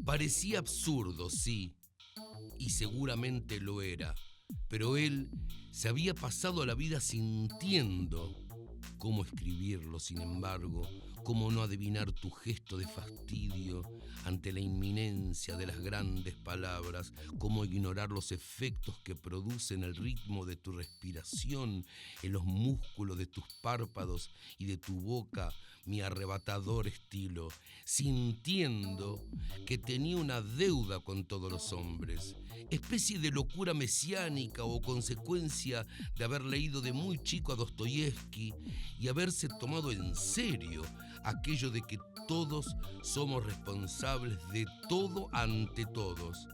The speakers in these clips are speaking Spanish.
Parecía absurdo, sí, y seguramente lo era, pero él se había pasado la vida sintiendo. ¿Cómo escribirlo, sin embargo? ¿Cómo no adivinar tu gesto de fastidio ante la inminencia de las grandes palabras? ¿Cómo ignorar los efectos que producen el ritmo de tu respiración en los músculos de tus párpados y de tu boca, mi arrebatador estilo? Sintiendo que tenía una deuda con todos los hombres, especie de locura mesiánica o consecuencia de haber leído de muy chico a Dostoyevsky y haberse tomado en serio aquello de que todos somos responsables de todo ante todos,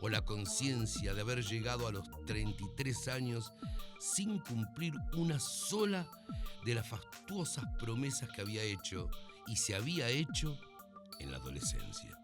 o la conciencia de haber llegado a los 33 años sin cumplir una sola de las fastuosas promesas que había hecho y se había hecho en la adolescencia.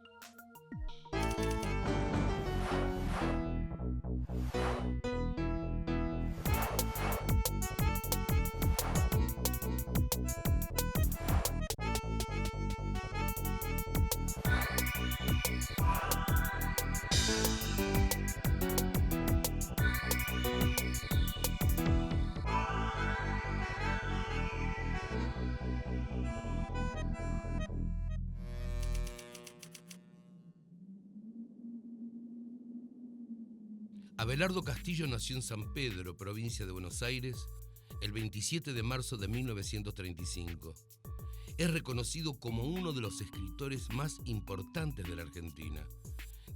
Abelardo Castillo nació en San Pedro, provincia de Buenos Aires, el 27 de marzo de 1935. Es reconocido como uno de los escritores más importantes de la Argentina.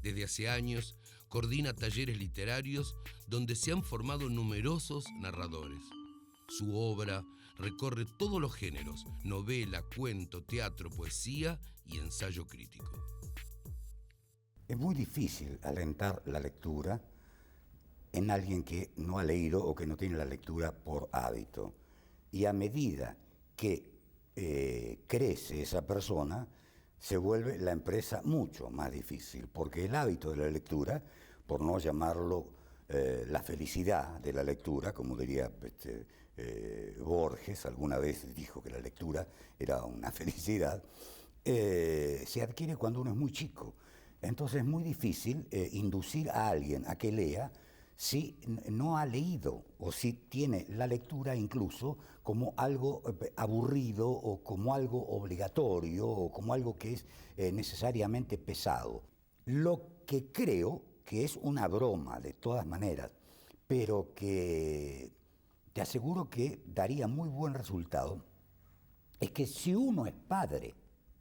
Desde hace años coordina talleres literarios donde se han formado numerosos narradores. Su obra recorre todos los géneros: novela, cuento, teatro, poesía y ensayo crítico. Es muy difícil alentar la lectura en alguien que no ha leído o que no tiene la lectura por hábito. Y a medida que crece esa persona, se vuelve la empresa mucho más difícil, porque el hábito de la lectura, por no llamarlo la felicidad de la lectura, como diría Borges, alguna vez dijo que la lectura era una felicidad, se adquiere cuando uno es muy chico. Entonces es muy difícil inducir a alguien a que lea si no ha leído o si tiene la lectura incluso como algo aburrido o como algo obligatorio o como algo que es necesariamente pesado. Lo que creo que es una broma de todas maneras, pero que te aseguro que daría muy buen resultado, es que si uno es padre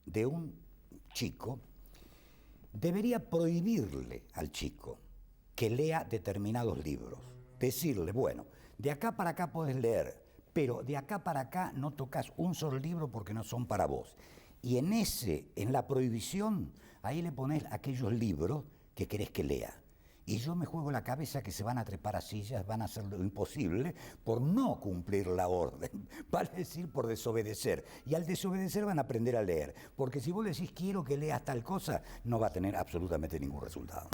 de un chico, debería prohibirle al chico que lea determinados libros. Decirle, bueno, de acá para acá podés leer, pero de acá para acá no tocas un solo libro porque no son para vos. Y en la prohibición, ahí le pones aquellos libros que querés que lea. Y yo me juego la cabeza que se van a trepar a sillas, van a hacer lo imposible por no cumplir la orden, vale decir, por desobedecer. Y al desobedecer van a aprender a leer, porque si vos le decís quiero que leas tal cosa, no va a tener absolutamente ningún resultado.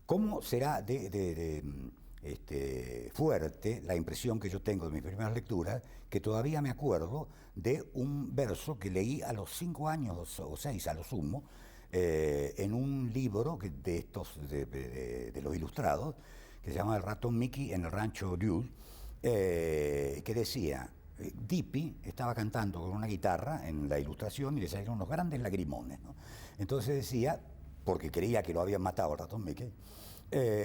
¿Cómo será fuerte la impresión que yo tengo de mis primeras lecturas, que todavía me acuerdo de un verso que leí a los 5 años o 6 a lo sumo, en un libro de estos de los ilustrados, que se llama El ratón Mickey en el rancho Dule, que decía, Dippy estaba cantando con una guitarra en la ilustración y le salieron unos grandes lagrimones, ¿no? Entonces decía, porque creía que lo habían matado al ratón Mickey,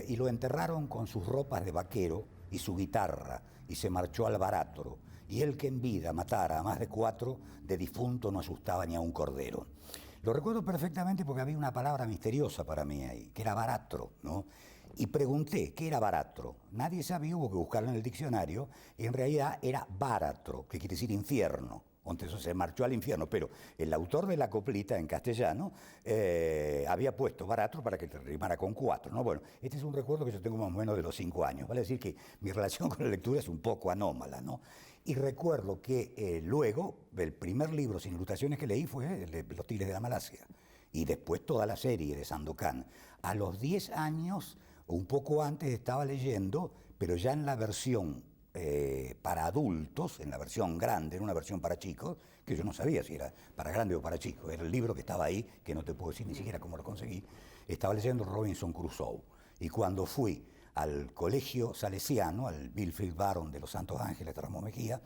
y lo enterraron con sus ropas de vaquero y su guitarra, y se marchó al Baratro, y él que en vida matara a más de 4, de difunto no asustaba ni a un cordero. Lo recuerdo perfectamente porque había una palabra misteriosa para mí ahí, que era baratro, ¿no? Y pregunté, ¿qué era baratro? Nadie sabía, hubo que buscarlo en el diccionario, y en realidad era báratro, que quiere decir infierno. Entonces se marchó al infierno, pero el autor de la coplita en castellano había puesto baratro para que te rimara con 4, ¿no? Bueno, este es un recuerdo que yo tengo más o menos de los 5 años, vale decir que mi relación con la lectura es un poco anómala, ¿no? Y recuerdo que luego, el primer libro sin ilustraciones que leí fue el de Los Tigres de la Malasia. Y después toda la serie de Sandokan. A los 10 años, un poco antes, estaba leyendo, pero ya en la versión para adultos, en la versión grande, en una versión para chicos, que yo no sabía si era para grande o para chicos. Era el libro que estaba ahí, que no te puedo decir ni siquiera cómo lo conseguí. Estaba leyendo Robinson Crusoe. Y cuando fui al colegio salesiano, al Wilfrid Baron de los Santos Ángeles de Ramos Mejía,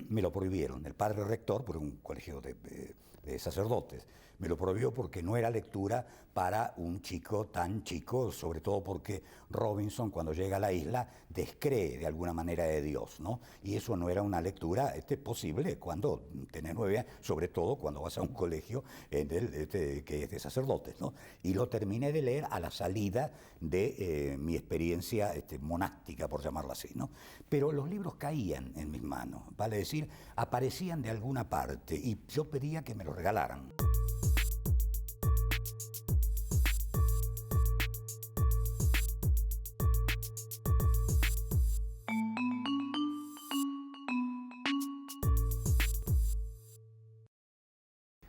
me lo prohibieron. El padre rector, por un colegio de sacerdotes, me lo prohibió porque no era lectura para un chico tan chico, sobre todo porque Robinson, cuando llega a la isla, descree de alguna manera de Dios, ¿no? Y eso no era una lectura posible cuando tenés 9 años, sobre todo cuando vas a un colegio que es de sacerdotes, ¿no? Y lo terminé de leer a la salida de mi experiencia monástica, por llamarlo así, ¿no? Pero los libros caían en mis manos, vale decir, aparecían de alguna parte y yo pedía que me los regalaran.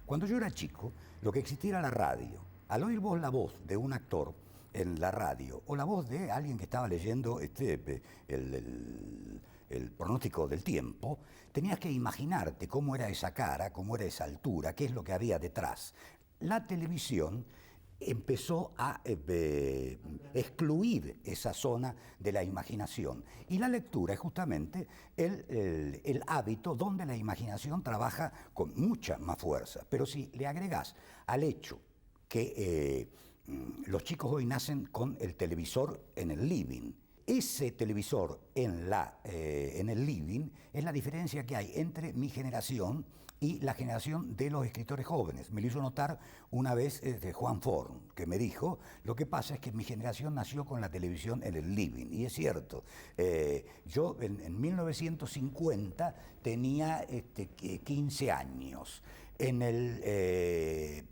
Cuando yo era chico, lo que existía era la radio. Al oír vos la voz de un actor en la radio, o la voz de alguien que estaba leyendo el pronóstico del tiempo, tenías que imaginarte cómo era esa cara, cómo era esa altura, qué es lo que había detrás. La televisión empezó a excluir esa zona de la imaginación. Y la lectura es justamente el hábito donde la imaginación trabaja con mucha más fuerza. Pero si le agregás al hecho que los chicos hoy nacen con el televisor en el living, ese televisor en el living es la diferencia que hay entre mi generación y la generación de los escritores jóvenes. Me lo hizo notar una vez Juan Forn, que me dijo, lo que pasa es que mi generación nació con la televisión en el living, y es cierto. Yo en 1950 tenía 15 años. En el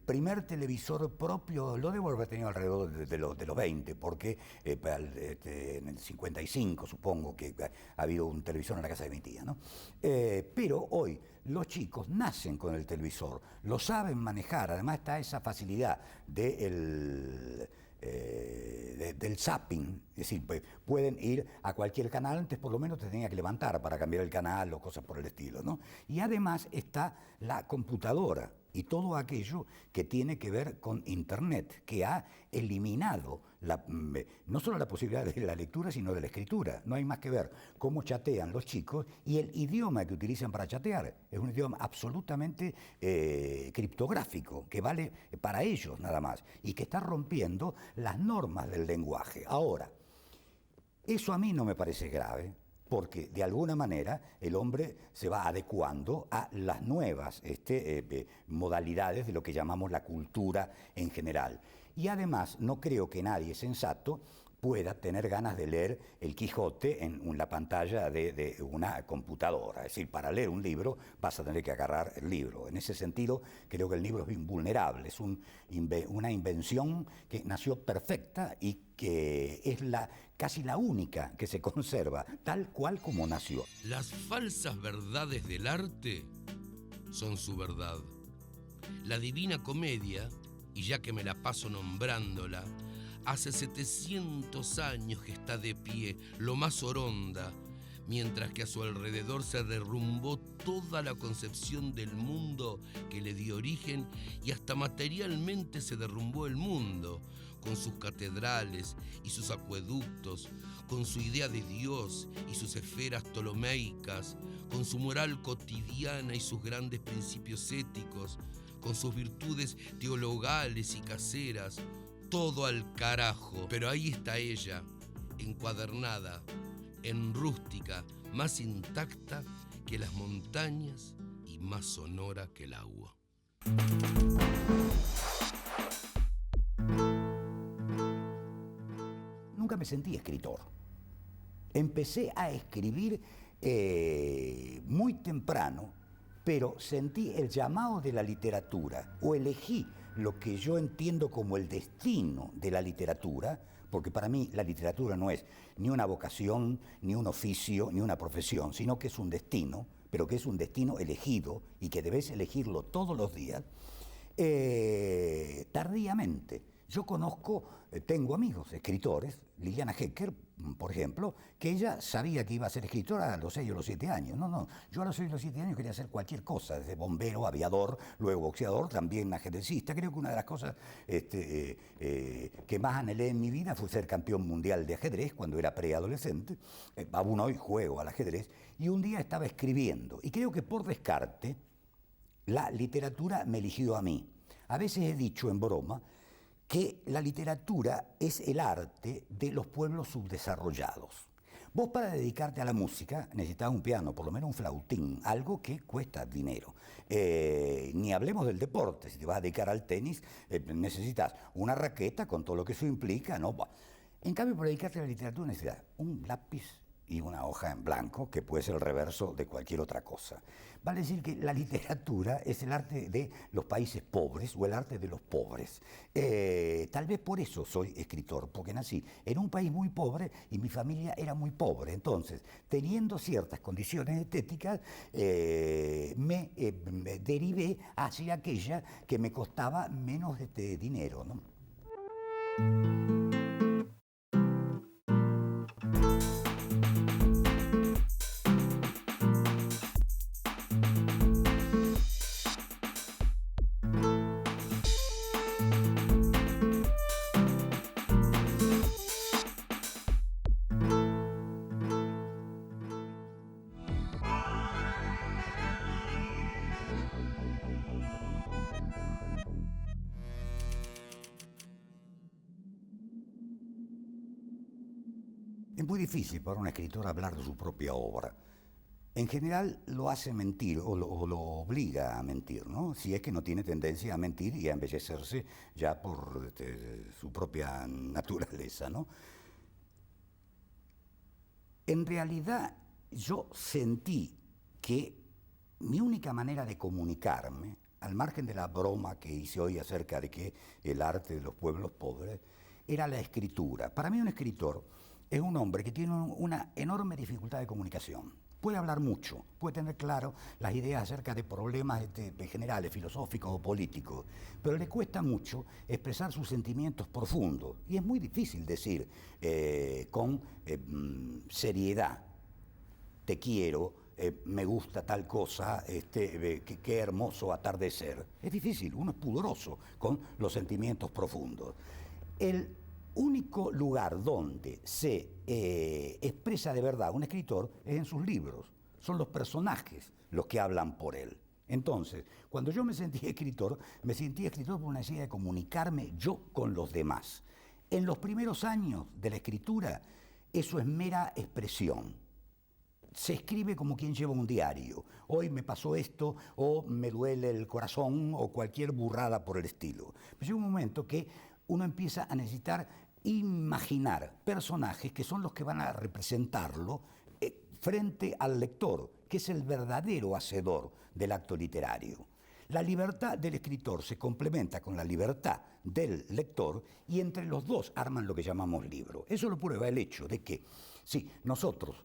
primer televisor propio lo debo haber tenido alrededor de los 20, porque en el 55 supongo que ha habido un televisor en la casa de mi tía, ¿no? Pero hoy los chicos nacen con el televisor, lo saben manejar, además está esa facilidad del zapping, es decir, pueden ir a cualquier canal, antes por lo menos te tenía que levantar para cambiar el canal o cosas por el estilo, ¿no? Y además está la computadora y todo aquello que tiene que ver con Internet, que ha eliminado no solo la posibilidad de la lectura, sino de la escritura. No hay más que ver cómo chatean los chicos y el idioma que utilizan para chatear. Es un idioma absolutamente criptográfico, que vale para ellos nada más, y que está rompiendo las normas del lenguaje. Ahora, eso a mí no me parece grave, porque de alguna manera el hombre se va adecuando a las nuevas modalidades de lo que llamamos la cultura en general. Y además no creo que nadie sensato pueda tener ganas de leer El Quijote en la pantalla de una computadora. Es decir, para leer un libro vas a tener que agarrar el libro. En ese sentido, creo que el libro es invulnerable, es una invención que nació perfecta y que es casi la única que se conserva, tal cual como nació. Las falsas verdades del arte son su verdad. La Divina Comedia, y ya que me la paso nombrándola, hace 700 años que está de pie, lo más oronda, mientras que a su alrededor se derrumbó toda la concepción del mundo que le dio origen y hasta materialmente se derrumbó el mundo, con sus catedrales y sus acueductos, con su idea de Dios y sus esferas ptolomeicas, con su moral cotidiana y sus grandes principios éticos, con sus virtudes teologales y caseras, todo al carajo. Pero ahí está ella, encuadernada, en rústica, más intacta que las montañas y más sonora que el agua. Nunca me sentí escritor. Empecé a escribir muy temprano, pero sentí el llamado de la literatura, o elegí lo que yo entiendo como el destino de la literatura, porque para mí la literatura no es ni una vocación, ni un oficio, ni una profesión, sino que es un destino, pero que es un destino elegido y que debes elegirlo todos los días, tardíamente. Yo tengo amigos, escritores, Liliana Hecker, por ejemplo, que ella sabía que iba a ser escritora a los 6 o los 7 años. No, yo a los 6 o los 7 años quería hacer cualquier cosa, desde bombero, aviador, luego boxeador, también ajedrecista. Creo que una de las cosas que más anhelé en mi vida fue ser campeón mundial de ajedrez cuando era preadolescente. Aún hoy juego al ajedrez. Y un día estaba escribiendo, y creo que por descarte, la literatura me eligió a mí. A veces he dicho en broma que la literatura es el arte de los pueblos subdesarrollados. Vos para dedicarte a la música necesitas un piano, por lo menos un flautín, algo que cuesta dinero. Ni hablemos del deporte, si te vas a dedicar al tenis necesitas una raqueta con todo lo que eso implica, ¿no? En cambio, para dedicarte a la literatura necesitas un lápiz y una hoja en blanco, que puede ser el reverso de cualquier otra cosa. Vale decir que la literatura es el arte de los países pobres o el arte de los pobres. Tal vez por eso soy escritor, porque nací en un país muy pobre y mi familia era muy pobre. Entonces, teniendo ciertas condiciones estéticas, me derivé hacia aquella que me costaba menos dinero, ¿no? Es muy difícil para un escritor hablar de su propia obra. En general lo hace mentir o lo obliga a mentir, ¿no? Si es que no tiene tendencia a mentir y a embellecerse ya por su propia naturaleza, ¿no? En realidad yo sentí que mi única manera de comunicarme, al margen de la broma que hice hoy acerca de que el arte de los pueblos pobres, era la escritura. Para mí un escritor es un hombre que tiene una enorme dificultad de comunicación. Puede hablar mucho, puede tener claro las ideas acerca de problemas generales, filosóficos o políticos, pero le cuesta mucho expresar sus sentimientos profundos. Y es muy difícil decir con seriedad, te quiero, me gusta tal cosa, qué hermoso atardecer. Es difícil, uno es pudoroso con los sentimientos profundos. El único lugar donde se expresa de verdad un escritor es en sus libros. Son los personajes los que hablan por él. Entonces, cuando yo me sentí escritor por una necesidad de comunicarme yo con los demás. En los primeros años de la escritura, eso es mera expresión. Se escribe como quien lleva un diario. Hoy me pasó esto, o me duele el corazón, o cualquier burrada por el estilo. Pero llega un momento que uno empieza a necesitar imaginar personajes que son los que van a representarlo frente al lector, que es el verdadero hacedor del acto literario. La libertad del escritor se complementa con la libertad del lector y entre los dos arman lo que llamamos libro. Eso lo prueba el hecho de que si nosotros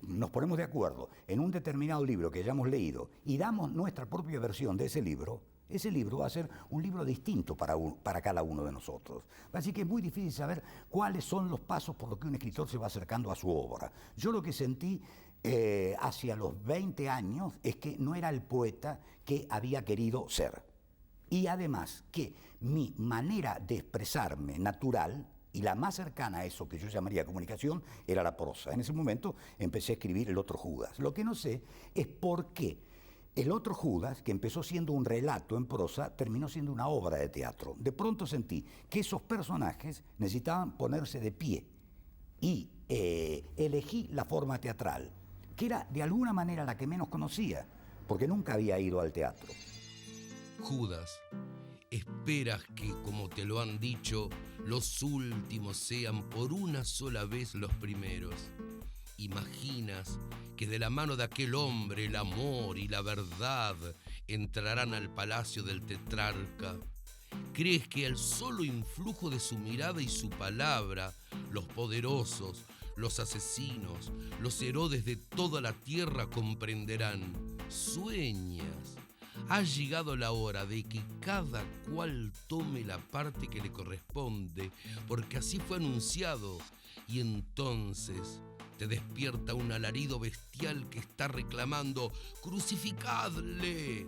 nos ponemos de acuerdo en un determinado libro que hayamos leído y damos nuestra propia versión de ese libro va a ser un libro distinto para cada uno de nosotros. Así que es muy difícil saber cuáles son los pasos por los que un escritor se va acercando a su obra. Yo lo que sentí hacia los 20 años es que no era el poeta que había querido ser. Y además que mi manera de expresarme natural, y la más cercana a eso que yo llamaría comunicación, era la prosa. En ese momento empecé a escribir El otro Judas. Lo que no sé es por qué El otro Judas, que empezó siendo un relato en prosa, terminó siendo una obra de teatro. De pronto sentí que esos personajes necesitaban ponerse de pie y elegí la forma teatral, que era de alguna manera la que menos conocía, porque nunca había ido al teatro. Judas, esperas que, como te lo han dicho, los últimos sean por una sola vez los primeros. Imaginas que de la mano de aquel hombre el amor y la verdad entrarán al palacio del tetrarca Crees que al solo influjo de su mirada y su palabra, los poderosos, los asesinos, los Herodes de toda la tierra comprenderán. Sueñas. Ha llegado la hora de que cada cual tome la parte que le corresponde, porque así fue anunciado. Y entonces te despierta un alarido bestial que está reclamando «¡Crucificadle!».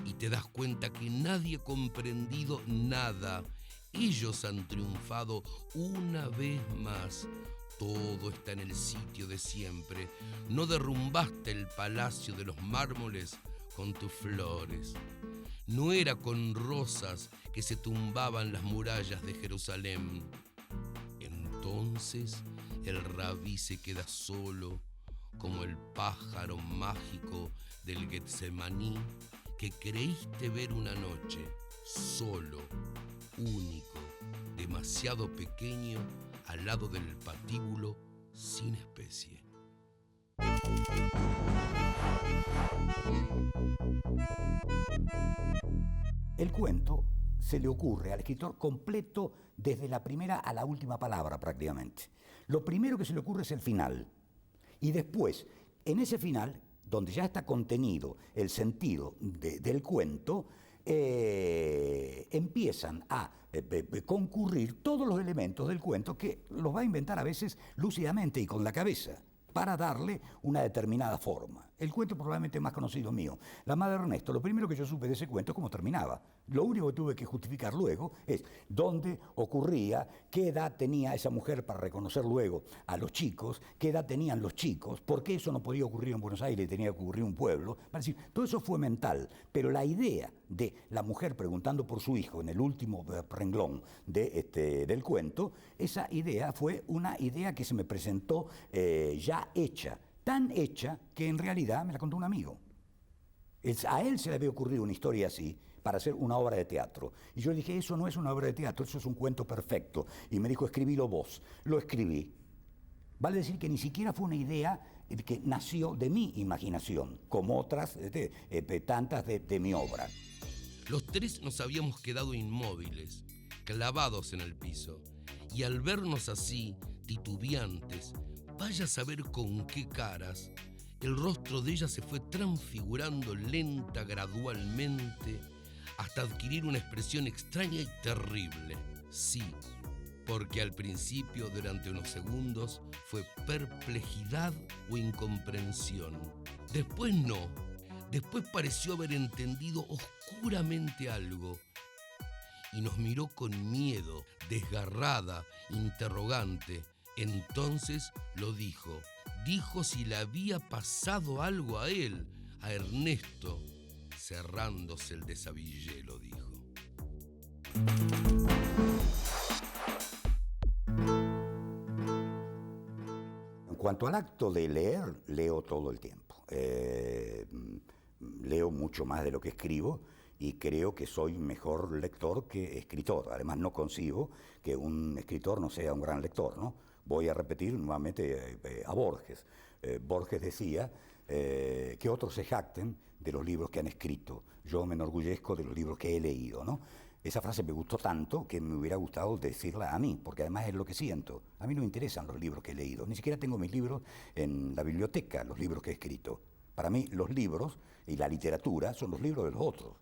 Y te das cuenta que nadie ha comprendido nada. Ellos han triunfado una vez más. Todo está en el sitio de siempre. No derrumbaste el palacio de los mármoles con tus flores. No era con rosas que se tumbaban las murallas de Jerusalén. Entonces el rabí se queda solo, como el pájaro mágico del Getsemaní que creíste ver una noche, solo, único, demasiado pequeño, al lado del patíbulo sin especie. El cuento se le ocurre al escritor completo desde la primera a la última palabra prácticamente. Lo primero que se le ocurre es el final. Y después, en ese final, donde ya está contenido el sentido del cuento, empiezan a concurrir todos los elementos del cuento que los va a inventar a veces lúcidamente y con la cabeza para darle una determinada forma. El cuento probablemente más conocido mío, La madre de Ernesto. Lo primero que yo supe de ese cuento es cómo terminaba. Lo único que tuve que justificar luego es dónde ocurría, qué edad tenía esa mujer para reconocer luego a los chicos, qué edad tenían los chicos, por qué eso no podía ocurrir en Buenos Aires y tenía que ocurrir en un pueblo. Para decir, todo eso fue mental, pero la idea de la mujer preguntando por su hijo en el último renglón del cuento, esa idea fue una idea que se me presentó ya hecha, tan hecha que en realidad me la contó un amigo. A él se le había ocurrido una historia así para hacer una obra de teatro. Y yo le dije, eso no es una obra de teatro, eso es un cuento perfecto. Y me dijo, escribilo vos. Lo escribí. Vale decir que ni siquiera fue una idea que nació de mi imaginación, como otras tantas de mi obra. Los tres nos habíamos quedado inmóviles, clavados en el piso. Y al vernos así, titubeantes, vaya a saber con qué caras, el rostro de ella se fue transfigurando lenta, gradualmente, hasta adquirir una expresión extraña y terrible. Sí, porque al principio, durante unos segundos, fue perplejidad o incomprensión. Después no. Después pareció haber entendido oscuramente algo. Y nos miró con miedo, desgarrada, interrogante. Entonces lo dijo. Dijo si le había pasado algo a él, a Ernesto. Cerrándose el desabillé, lo dijo. En cuanto al acto de leer, leo todo el tiempo. Leo mucho más de lo que escribo y creo que soy mejor lector que escritor. Además, no concibo que un escritor no sea un gran lector, ¿no? Voy a repetir nuevamente a Borges. Borges decía que otros se jacten de los libros que han escrito. Yo me enorgullezco de los libros que he leído, ¿no? Esa frase me gustó tanto que me hubiera gustado decirla a mí, porque además es lo que siento. A mí no me interesan los libros que he leído. Ni siquiera tengo mis libros en la biblioteca, los libros que he escrito. Para mí los libros y la literatura son los libros de los otros.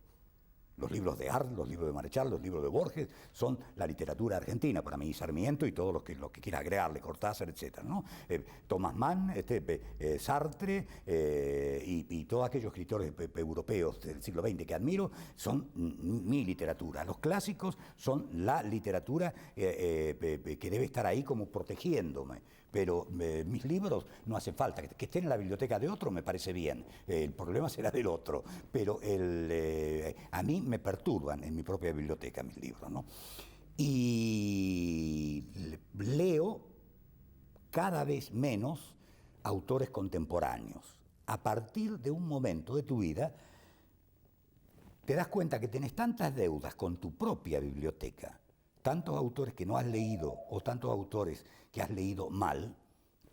Los libros de Arlt, los libros de Marechal, los libros de Borges son la literatura argentina, para mí Sarmiento y todo lo que quiera agregarle, Cortázar, etc., ¿no? Thomas Mann, Sartre y todos aquellos escritores europeos del siglo XX que admiro son mi literatura. Los clásicos son la literatura que debe estar ahí como protegiéndome. Pero mis libros no hace falta. Que estén en la biblioteca de otro me parece bien. El problema será del otro. Pero a mí me perturban en mi propia biblioteca mis libros, ¿no? Y leo cada vez menos autores contemporáneos. A partir de un momento de tu vida, te das cuenta que tenés tantas deudas con tu propia biblioteca, tantos autores que no has leído o tantos autores que has leído mal,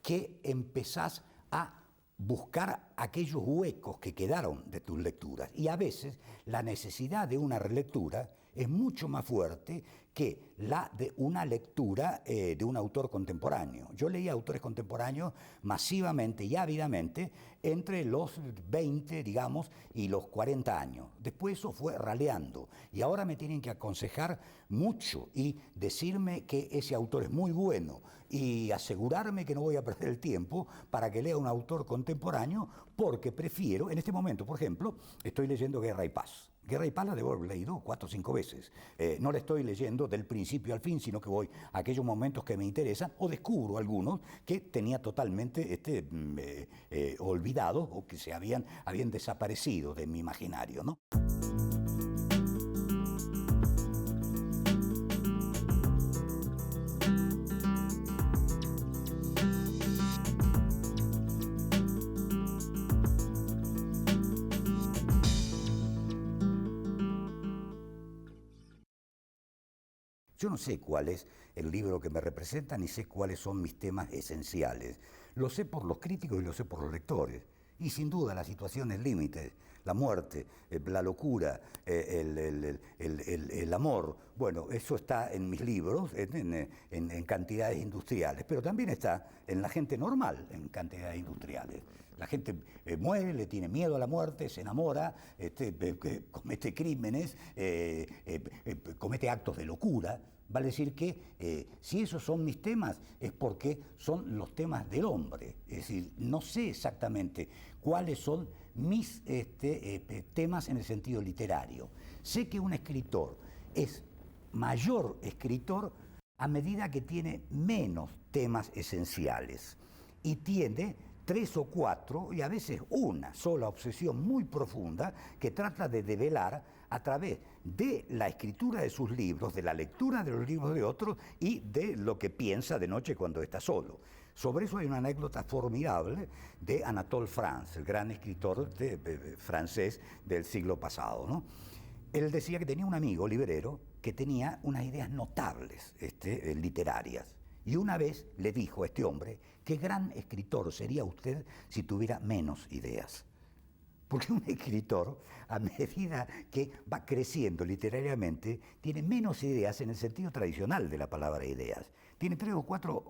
que empezás a buscar aquellos huecos que quedaron de tus lecturas. Y a veces la necesidad de una relectura es mucho más fuerte que la de una lectura de un autor contemporáneo. Yo leí autores contemporáneos masivamente y ávidamente entre los 20, digamos, y los 40 años. Después eso fue raleando y ahora me tienen que aconsejar mucho y decirme que ese autor es muy bueno y asegurarme que no voy a perder el tiempo para que lea un autor contemporáneo, porque prefiero, en este momento, por ejemplo, estoy leyendo Guerra y Paz. Guerra y Paz la debo haber leído 4 o 5 veces. No la estoy leyendo del principio al fin, sino que voy a aquellos momentos que me interesan o descubro algunos que tenía totalmente olvidados o que se habían desaparecido de mi imaginario, ¿no? Yo no sé cuál es el libro que me representa, ni sé cuáles son mis temas esenciales. Lo sé por los críticos y lo sé por los lectores. Y sin duda las situaciones límites, la muerte, la locura, el amor, bueno, eso está en mis libros en cantidades industriales, pero también está en la gente normal en cantidades industriales. La gente muere, le tiene miedo a la muerte, se enamora, comete crímenes, comete actos de locura. Vale decir que si esos son mis temas es porque son los temas del hombre. Es decir, no sé exactamente cuáles son mis temas en el sentido literario. Sé que un escritor es mayor escritor a medida que tiene menos temas esenciales y tiene 3 o 4 y a veces una sola obsesión muy profunda que trata de develar a través de la escritura de sus libros, de la lectura de los libros de otros y de lo que piensa de noche cuando está solo. Sobre eso hay una anécdota formidable de Anatole France, el gran escritor francés del siglo pasado, ¿no? Él decía que tenía un amigo librero que tenía unas ideas notables literarias. Y una vez le dijo a este hombre, qué gran escritor sería usted si tuviera menos ideas. Porque un escritor, a medida que va creciendo literariamente, tiene menos ideas en el sentido tradicional de la palabra ideas. Tiene 3 o 4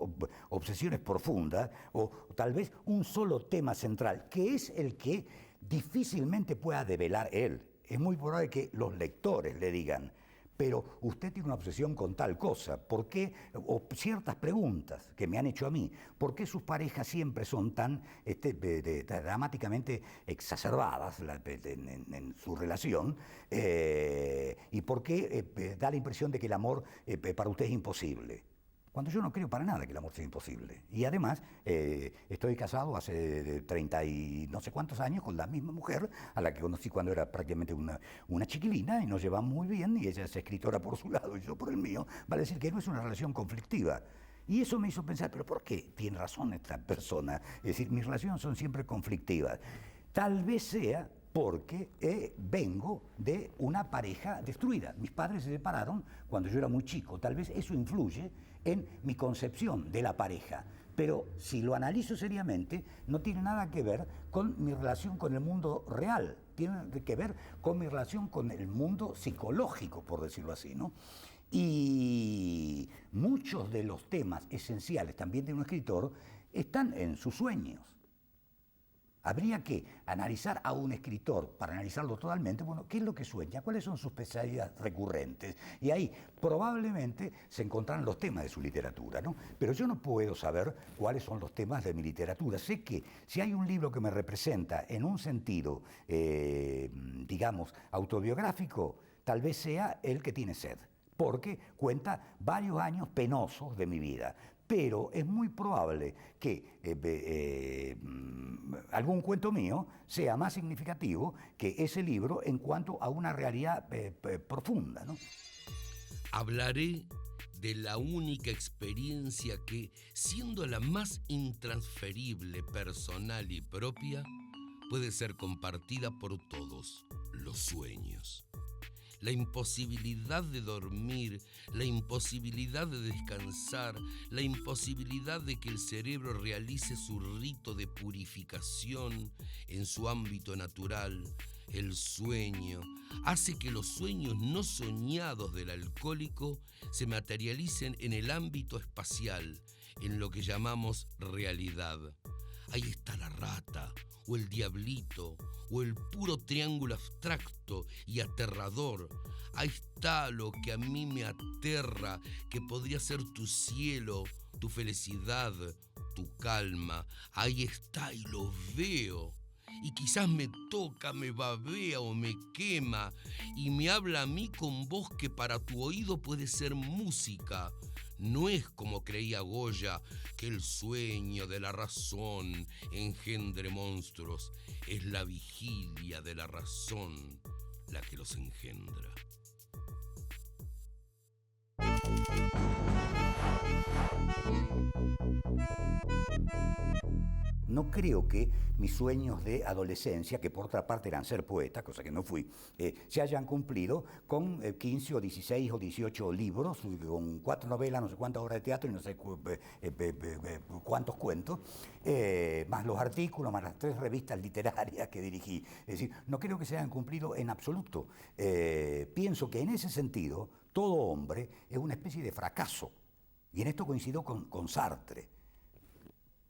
obsesiones profundas, o tal vez un solo tema central, que es el que difícilmente pueda develar él. Es muy probable que los lectores le digan, pero usted tiene una obsesión con tal cosa, ¿por qué? O ciertas preguntas que me han hecho a mí, ¿por qué sus parejas siempre son tan dramáticamente exacerbadas en su relación? ¿Y por qué da la impresión de que el amor para usted es imposible? Cuando yo no creo para nada que el amor sea imposible. Y además, estoy casado hace 30 y no sé cuántos años con la misma mujer a la que conocí cuando era prácticamente una chiquilina y nos llevamos muy bien y ella es escritora por su lado y yo por el mío. Vale decir que no es una relación conflictiva. Y eso me hizo pensar, ¿pero por qué tiene razón esta persona? Es decir, mis relaciones son siempre conflictivas. Tal vez sea porque vengo de una pareja destruida. Mis padres se separaron cuando yo era muy chico. Tal vez eso influye en mi concepción de la pareja. Pero si lo analizo seriamente, no tiene nada que ver con mi relación con el mundo real. Tiene que ver con mi relación con el mundo psicológico, por decirlo así, ¿no? Y muchos de los temas esenciales también de un escritor están en sus sueños. Habría que analizar a un escritor, para analizarlo totalmente, bueno, ¿qué es lo que sueña? ¿Cuáles son sus pesadillas recurrentes? Y ahí probablemente se encontrarán los temas de su literatura, ¿no? Pero yo no puedo saber cuáles son los temas de mi literatura. Sé que si hay un libro que me representa en un sentido, digamos, autobiográfico, tal vez sea El que tiene sed, porque cuenta varios años penosos de mi vida. Pero es muy probable que algún cuento mío sea más significativo que ese libro en cuanto a una realidad profunda, ¿no? Hablaré de la única experiencia que, siendo la más intransferible, personal y propia, puede ser compartida por todos: los sueños. La imposibilidad de dormir, la imposibilidad de descansar, la imposibilidad de que el cerebro realice su rito de purificación en su ámbito natural, el sueño, hace que los sueños no soñados del alcohólico se materialicen en el ámbito espacial, en lo que llamamos realidad. Ahí está la rata, o el diablito, o el puro triángulo abstracto y aterrador. Ahí está lo que a mí me aterra, que podría ser tu cielo, tu felicidad, tu calma. Ahí está y lo veo. Y quizás me toca, me babea o me quema y me habla a mí con voz que para tu oído puede ser música. No es como creía Goya, que el sueño de la razón engendre monstruos. Es la vigilia de la razón la que los engendra. No creo que mis sueños de adolescencia, que por otra parte eran ser poeta, cosa que no fui, se hayan cumplido con 15 o 16 o 18 libros, con 4 novelas, no sé cuántas obras de teatro y no sé cuántos cuentos, más los artículos, más las 3 revistas literarias que dirigí. Es decir, no creo que se hayan cumplido en absoluto. Pienso que en ese sentido, todo hombre es una especie de fracaso. Y en esto coincido con Sartre.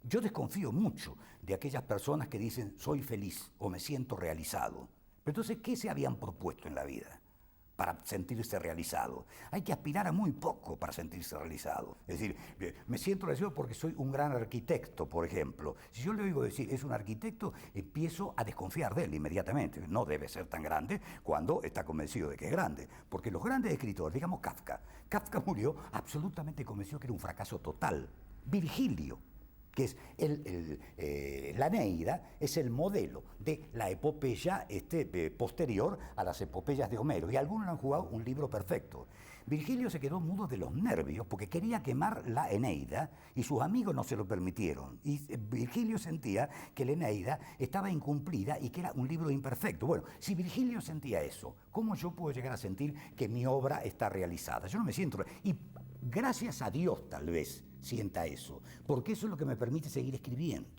Yo desconfío mucho de aquellas personas que dicen soy feliz o me siento realizado. Pero entonces, ¿qué se habían propuesto en la vida para sentirse realizado? Hay que aspirar a muy poco para sentirse realizado. Es decir, me siento realizado porque soy un gran arquitecto, por ejemplo. Si yo le oigo decir es un arquitecto, empiezo a desconfiar de él inmediatamente. No debe ser tan grande cuando está convencido de que es grande. Porque los grandes escritores, digamos Kafka murió absolutamente convencido que era un fracaso total. Virgilio, que es la Eneida, es el modelo de la epopeya posterior a las epopeyas de Homero, y algunos han jugado un libro perfecto. Virgilio se quedó mudo de los nervios porque quería quemar la Eneida y sus amigos no se lo permitieron. Y Virgilio sentía que la Eneida estaba incumplida y que era un libro imperfecto. Bueno, si Virgilio sentía eso, ¿cómo yo puedo llegar a sentir que mi obra está realizada? Yo no me siento... Y gracias a Dios, tal vez, sienta eso, porque eso es lo que me permite seguir escribiendo.